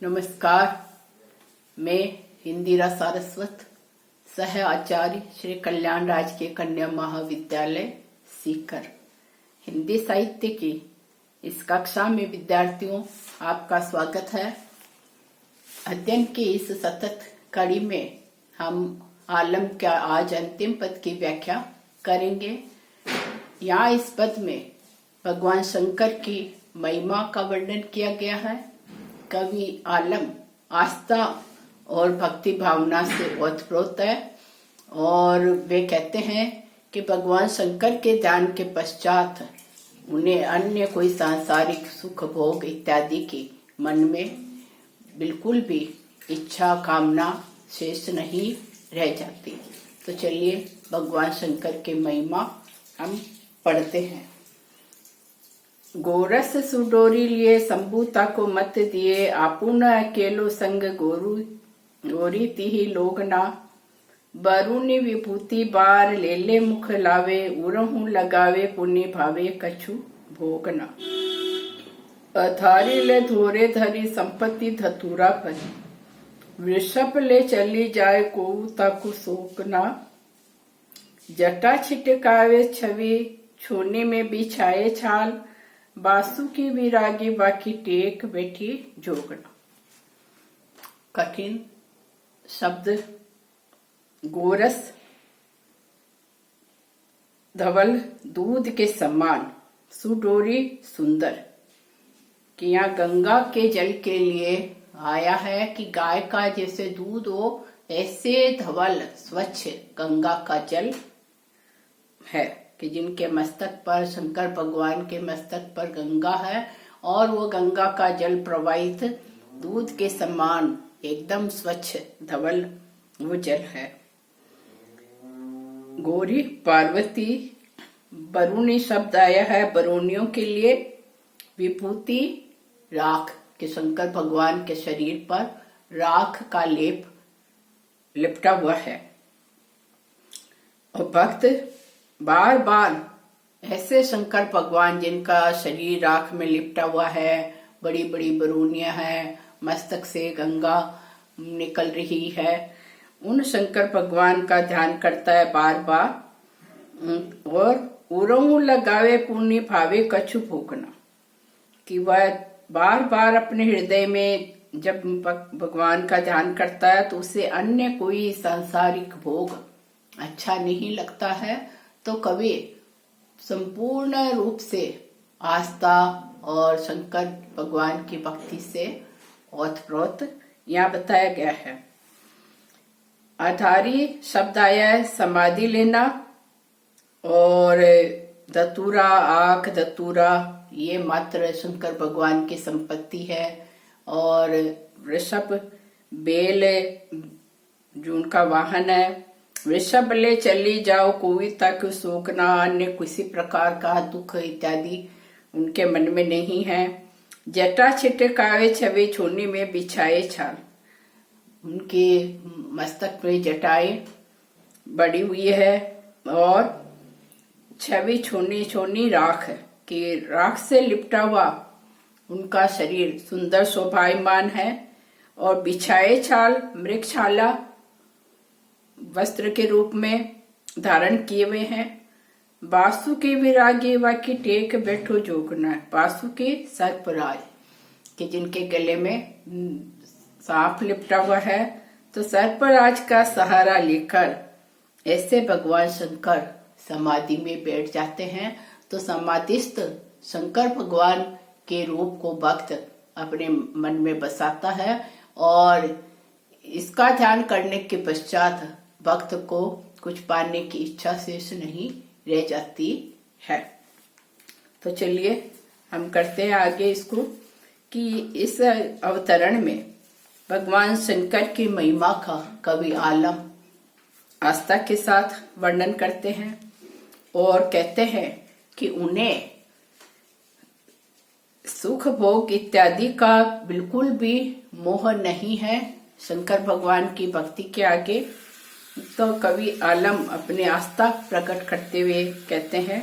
नमस्कार। मैं इंदिरा सारस्वत, सह आचार्य श्री कल्याण राजकीय कन्या महाविद्यालय सीकर, हिंदी साहित्य की इस कक्षा में विद्यार्थियों आपका स्वागत है। अध्ययन की इस सतत कड़ी में हम आलम का आज अंतिम पद की व्याख्या करेंगे। यहाँ इस पद में भगवान शंकर की महिमा का वर्णन किया गया है। कवि आलम आस्था और भक्ति भावना से ओतप्रोत है और वे कहते हैं कि भगवान शंकर के ध्यान के पश्चात उन्हें अन्य कोई सांसारिक सुख भोग इत्यादि की मन में बिल्कुल भी इच्छा कामना शेष नहीं रह जाती। तो चलिए भगवान शंकर की महिमा हम पढ़ते हैं। गोरस सुडोरी लिए संभूता को मत दिए, आपुन अकेलो संग गोरी तिहि लोगना, बरुनि विभूति बार लेले मुख लावे, उरहू लगावे पुण्य भावे कछु भोगना। अधारी ले धोरे धरी संपत्ति धतूरा भरी, वृषभ ले चली जाए को ताकु सोकना, जटा छिटकावे छवि छोने में बिछाए छाल, बासु की विरागी बाकी टेक बैठी जोगना। कठिन शब्द गोरस धवल दूध के समान, सुडोरी सुंदर, कि यहाँ गंगा के जल के लिए आया है कि गाय का जैसे दूध हो ऐसे धवल स्वच्छ गंगा का जल है कि जिनके मस्तक पर शंकर भगवान के मस्तक पर गंगा है और वो गंगा का जल प्रवाहित दूध के समान एकदम स्वच्छ धवल वो जल है। गौरी पार्वती, बरुणी शब्द आया है बरूनियों के लिए, विभूति राख के शंकर भगवान के शरीर पर राख का लेप लिपटा हुआ है। और भक्त बार बार ऐसे शंकर भगवान जिनका शरीर राख में लिपटा हुआ है, बड़ी बड़ी बरूनियां हैं, मस्तक से गंगा निकल रही है, उन शंकर भगवान का ध्यान करता है बार बार। और उरऊ लगावे पुण्य भावे कछु भोगना, कि वह बार बार अपने हृदय में जब भगवान का ध्यान करता है तो उसे अन्य कोई सांसारिक भोग अच्छा नहीं लगता है। तो कवि संपूर्ण रूप से आस्था और शंकर भगवान की भक्ति से ओतप्रोत यहाँ बताया गया है। आधारी शब्द आया है समाधि लेना, और धतूरा आंख धतूरा ये मात्र शंकर भगवान की संपत्ति है। और वृषभ बेल जो उनका वाहन है, वृषभ ले चली जाओ कोई तक शोकना, अन्य किसी प्रकार का दुख इत्यादि उनके मन में नहीं है। जटा छिटकावे छवि छोनी में बिछाए छाल, उनके मस्तक में जटाएं बड़ी हुई है और छवि छोनी छोनी राख है कि राख से लिपटा हुआ उनका शरीर सुंदर शोभायमान है। और बिछाए छाल मृगशाला वस्त्र के रूप में धारण किए हुए हैं। बासु की विरागी वाकी टेक बैठो जोगना, बासु की सर्पराज कि जिनके गले में सांप लिपटा हुआ है, तो सर्पराज का सहारा लेकर ऐसे भगवान शंकर समाधि में बैठ जाते हैं। तो समाधिस्थ शंकर भगवान के रूप को भक्त अपने मन में बसाता है और इसका ध्यान करने के पश्चात भक्त को कुछ पाने की इच्छा शेष नहीं रह जाती है। तो चलिए हम करते हैं आगे इसको कि इस अवतरण में भगवान शंकर की महिमा का कवि आलम आस्था के साथ वर्णन करते हैं और कहते हैं कि उन्हें सुख भोग इत्यादि का बिल्कुल भी मोह नहीं है शंकर भगवान की भक्ति के आगे। तो कवि आलम अपने आस्था प्रकट करते हुए कहते हैं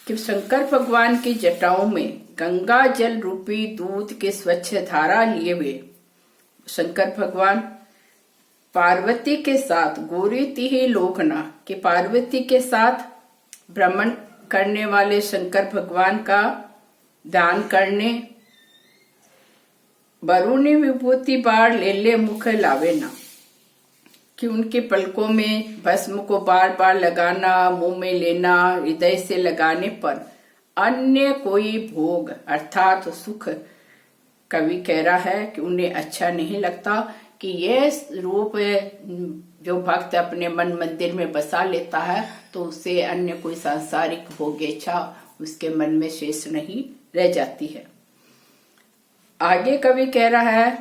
कि शंकर भगवान की जटाओं में गंगा जल रूपी दूध के स्वच्छ धारा लिए हुए शंकर भगवान पार्वती के साथ गोरीति ही लोकना कि पार्वती के साथ भ्रमण करने वाले शंकर भगवान का दान करने बरूनी विभूति बार ले ले मुख लावे ना कि उनके पलकों में भस्म को बार बार लगाना, मुंह में लेना, हृदय से लगाने पर अन्य कोई भोग अर्थात सुख कवि कह रहा है कि उन्हें अच्छा नहीं लगता कि यह रूप जो भक्त अपने मन मंदिर में बसा लेता है तो उसे अन्य कोई सांसारिक भोग इच्छा उसके मन में शेष नहीं रह जाती है। आगे कवि कह रहा है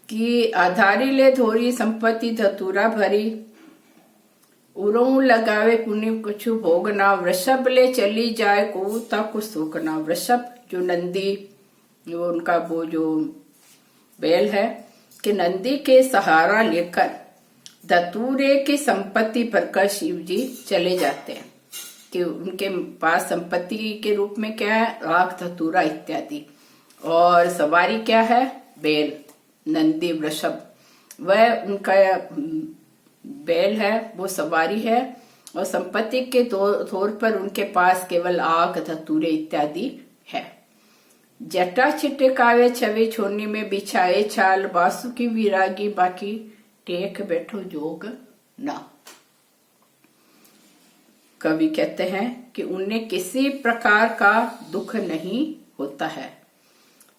कि आधारी ले धोरी संपत्ति धतूरा भरी उरों लगावे पुण्य कुछ भोग ना वृषभ ले चली जाए को तक सुख ना। वृषभ जो नंदी जो उनका वो जो बैल है कि नंदी के सहारा लेकर धतूरे की संपत्ति भरकर शिव जी चले जाते हैं कि उनके पास संपत्ति के रूप में क्या है, आग धतूरा इत्यादि, और सवारी क्या है, बैल नंदी वृषभ, वह उनका बैल है वो सवारी है, और संपत्ति के तौर पर उनके पास केवल आग धतूरे इत्यादि है। जटा छिटकावे छवि छोनी में बिछाए छाल बासु की विरागी बाकी टेक बैठो जोग ना। कवि कहते हैं कि उन्हें किसी प्रकार का दुख नहीं होता है।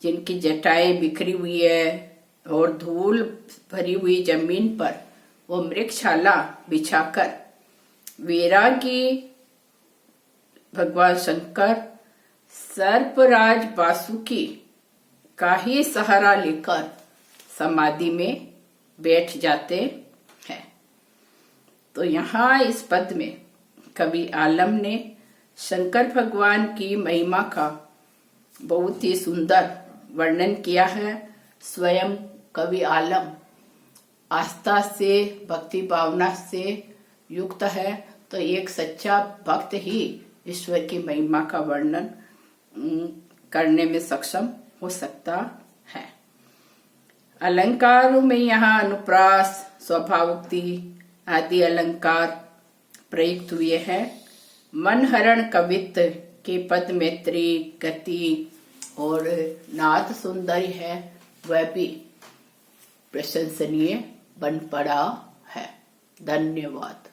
जिनकी जटाएं बिखरी हुई है और धूल भरी हुई जमीन पर वो मृगशाला बिछाकर वैरागी भगवान शंकर सर्पराज बासुकी का ही सहारा लेकर समाधि में बैठ जाते हैं। तो यहाँ इस पद में कवि आलम ने शंकर भगवान की महिमा का बहुत ही सुंदर वर्णन किया है। स्वयं कवि आलम आस्था से भक्ति भावना से युक्त है, तो एक सच्चा भक्त ही ईश्वर की महिमा का वर्णन करने में सक्षम हो सकता है। अलंकारों में यहाँ अनुप्रास, स्वभावोक्ति आदि अलंकार प्रयुक्त हुए हैं। मनहरण कवित्व के पद मैत्री गति और नाद सुंदरी है, वह भी प्रशंसनीय बन पड़ा है। धन्यवाद।